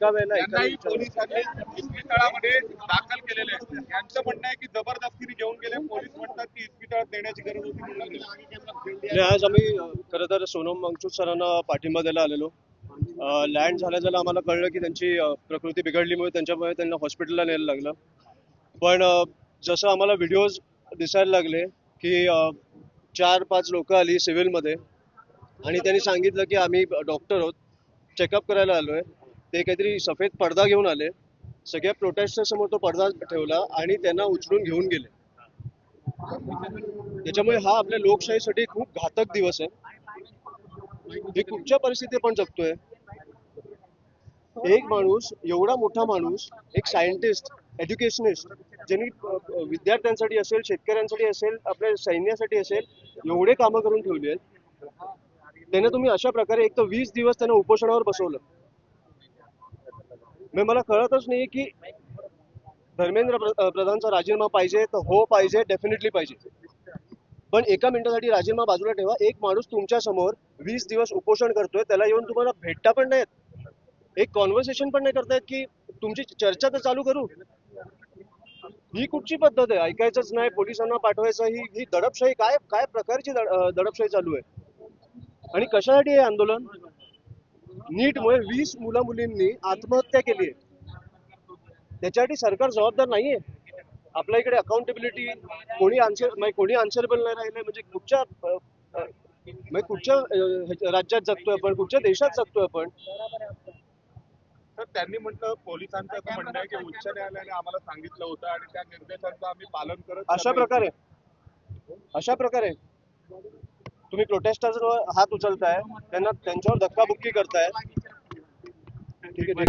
एका वेळेला त्यांनाही पोलिसांनी इस्पितळामध्ये दाखल केलेले आहे. यांचं म्हणणं आहे की जबरदस्तीने घेऊन गेले. पोलीस म्हणतात की इस्पितळात देण्याची गरज होती. आज आम्ही खरं तर सोनम वांगचूक सरांना पाठिंबा द्यायला आलेलो. लँड झाल्या आम्हाला कळलं की त्यांची प्रकृती बिघडलीमुळे त्यांच्यामुळे त्यांना हॉस्पिटलला न्यायला लागलं. पण जसं आम्हाला व्हिडिओज दिसायला लागले की 4-5 लोक आली सिव्हिलमध्ये आणि त्यांनी सांगितलं की आम्ही डॉक्टर आहोत, चेकअप करायला आलोय. ते काहीतरी सफेद पडदा घेऊन आले, सगळ्या प्रोटेस्टच्या समोर तो पडदा ठेवला आणि त्यांना उचलून घेऊन गेले. त्याच्यामुळे हा आपल्या लोकशाहीसाठी खूप घातक दिवस आहे. हे कुठच्या परिस्थिती आपण जगतोय. एक माणूस, एवढा मोठा माणूस, एक सायंटिस्ट, एज्युकेशनिस्ट, ज्यांनी विद्यार्थ्यांसाठी असेल, शेतकऱ्यांसाठी असेल, आपल्या सैन्यासाठी असेल, एवढे कामं करून ठेवली आहेत. त्यांना तुम्ही अशा प्रकारे एक तर 20 दिवस त्यांना उपोषणावर बसवलं. मला कळतच नाही की धर्मेंद्र प्रधानचा राजीनामा पाहिजे तर हो पाहिजे, डेफिनेटली पाहिजे. पण एका मिनिटासाठी राजीनामा बाजूला ठेवा. एक माणूस तुमच्या समोर 20 दिवस उपोषण करतोय, त्याला येऊन तुम्हाला भेटता पण नाहीत, एक कॉन्व्हर्सेशन पण नाही करतायत की तुमची चर्चा तर चालू करू. ही कुठची पद्धत आहे? ऐकायचंच नाही, पोलिसांना पाठवायचं. ही दडपशाही काय काय प्रकारची दडपशाही चालू आहे? आणि कशासाठी हे आंदोलन? नीटमुळे 20 मुला मुलींनी आत्महत्या केली आहे. त्याच्यासाठी सरकार जबाबदार नाहीये. आपल्या इकडे अकाउंटेबिलिटी कोणी आन्सरेबल नाही राहिले म्हणजे कुठच्या राज्यात जगतोय आपण, कुठच्या देशात जगतोय आपण? तर त्यांनी म्हटलं, पोलिसांचं असं म्हणणं आहे की उच्च न्यायालयाने आम्हाला सांगितलं होतं आणि त्या निर्देशांचं आम्ही पालन करत. अशा प्रकारे तुम्ही प्रोटेस्टर्सवर हात उचलताय, त्यांच्यावर धक्काबुक्की करताय. ठीक आहे.